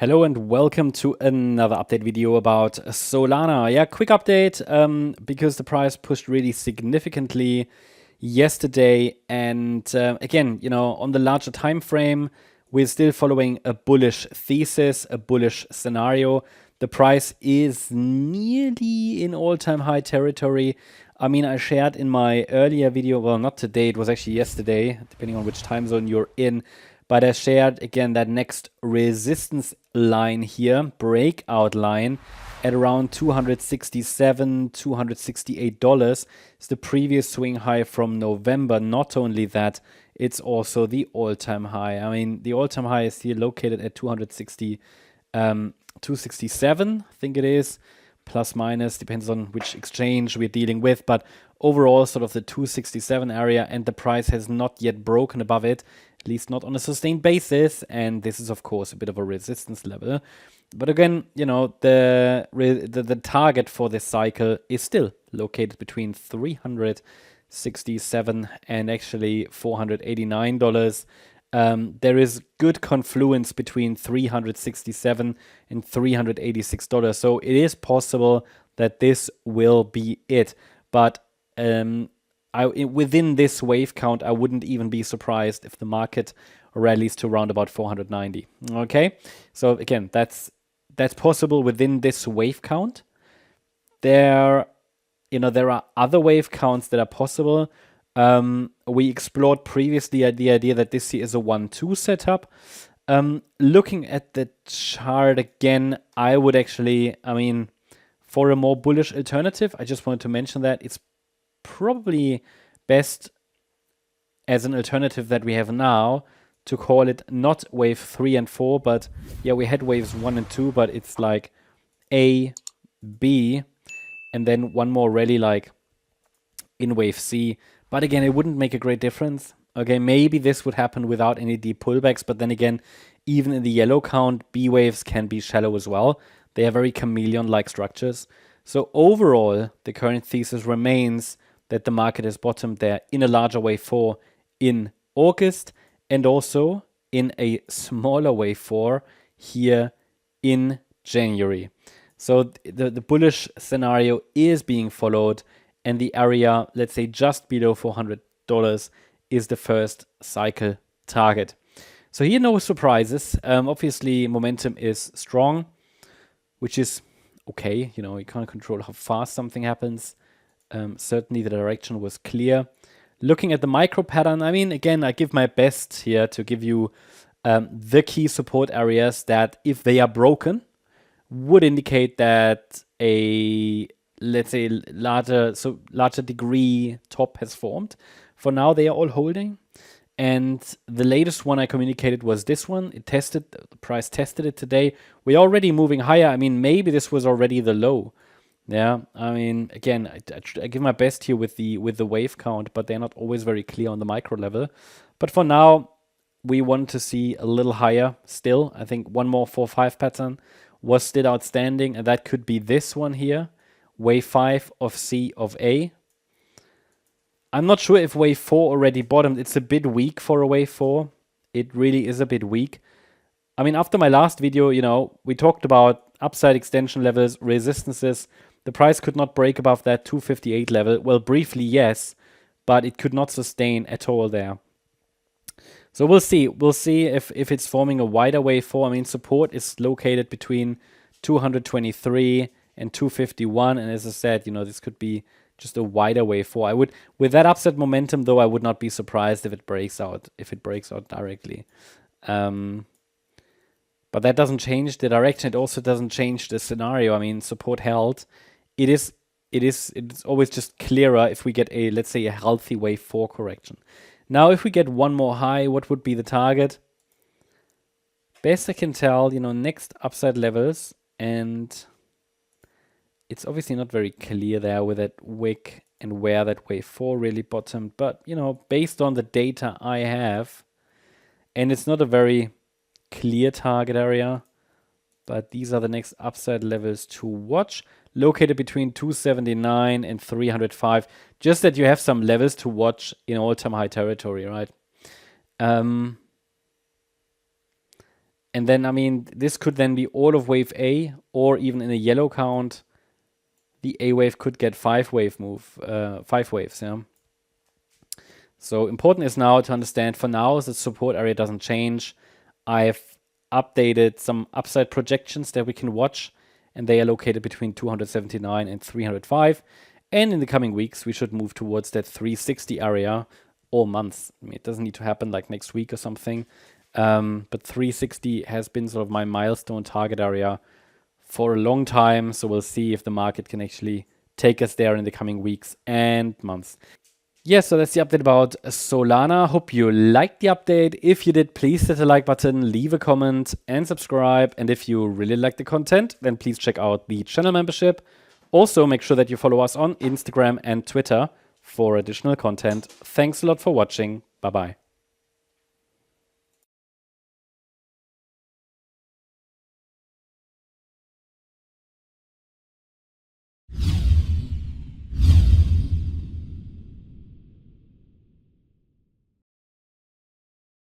Hello and welcome to another update video about Solana. Yeah, quick update because the price pushed really significantly yesterday, and again, on the larger time frame, we're still following a bullish thesis, a bullish scenario. The price is nearly in all-time high territory. I mean, I shared in my earlier video, well, not today, it was actually yesterday, depending on which time zone you're in. But I shared, again, that next resistance line here, breakout line, at around $267, $268 is the previous swing high from November. Not only that, it's also the all-time high. I mean, the all-time high is here located at 267, I think it is, plus minus, depends on which exchange we're dealing with. But overall, sort of the 267 area, and the price has not yet broken above it, at least not on a sustained basis, and this is of course a bit of a resistance level. But again, the target for this cycle is still located between $367 and actually $489. There is good confluence between $367 and $386, so it is possible that this will be it. But within this wave count, I wouldn't even be surprised if the market rallies to around about 490. Okay, so again, that's possible within this wave count. There are other wave counts that are possible. We explored previously the idea that this here is a 1-2 setup. Looking at the chart again, I would actually, for a more bullish alternative, I just wanted to mention that it's probably best as an alternative that we have now to call it not wave 3 and 4, but yeah, we had waves 1 and 2, but it's like A, B, and then one more rally like in wave C. But again, it wouldn't make a great difference. Okay, maybe this would happen without any deep pullbacks, but then again, even in the yellow count, B waves can be shallow as well. They are very chameleon-like structures. So overall, the current thesis remains that the market has bottomed there in a larger wave 4 in August, and also in a smaller wave 4 here in January. So the bullish scenario is being followed, and the area, let's say just below $400, is the first cycle target. So here, no surprises. Obviously, momentum is strong, which is okay. You can't control how fast something happens. Certainly the direction was clear. Looking at the micro pattern, again, I give my best here to give you the key support areas that, if they are broken, would indicate that a, let's say, larger degree top has formed. For now, they are all holding. And the latest one I communicated was this one. The price tested it today. We're already moving higher. Maybe this was already the low. Yeah, again, I give my best here with the wave count, but they're not always very clear on the micro level. But for now, we want to see a little higher still. I think one more 4-5 pattern was still outstanding, and that could be this one here, wave 5 of C of A. I'm not sure if wave 4 already bottomed. It's a bit weak for a wave 4. It really is a bit weak. After my last video, we talked about upside extension levels, resistances. The price could not break above that 258 level. Well, briefly, yes, but it could not sustain at all there. So we'll see. We'll see if it's forming a wider wave 4. Support is located between 223 and 251. And as I said, this could be just a wider wave 4. With that upside momentum, though, I would not be surprised if it breaks out directly. But that doesn't change the direction. It also doesn't change the scenario. Support held. It's always just clearer if we get let's say, a healthy wave 4 correction. Now, if we get one more high, what would be the target? Best I can tell, next upside levels, and it's obviously not very clear there with that wick and where that wave 4 really bottomed. But, based on the data I have, and it's not a very clear target area, but these are the next upside levels to watch, located between 279 and 305. Just that you have some levels to watch in all-time high territory, right? And then, I mean, this could then be all of wave A, or even in a yellow count, the A wave could get 5 waves, yeah. So important is now to understand, for now, the support area doesn't change. I've updated some upside projections that we can watch, and they are located between 279 and 305. And in the coming weeks, we should move towards that 360 area all months. I mean, it doesn't need to happen like next week or something. But 360 has been sort of my milestone target area for a long time. So we'll see if the market can actually take us there in the coming weeks and months. Yeah, so that's the update about Solana. Hope you liked the update. If you did, please hit the like button, leave a comment, and subscribe. And if you really like the content, then please check out the channel membership. Also, make sure that you follow us on Instagram and Twitter for additional content. Thanks a lot for watching. Bye-bye.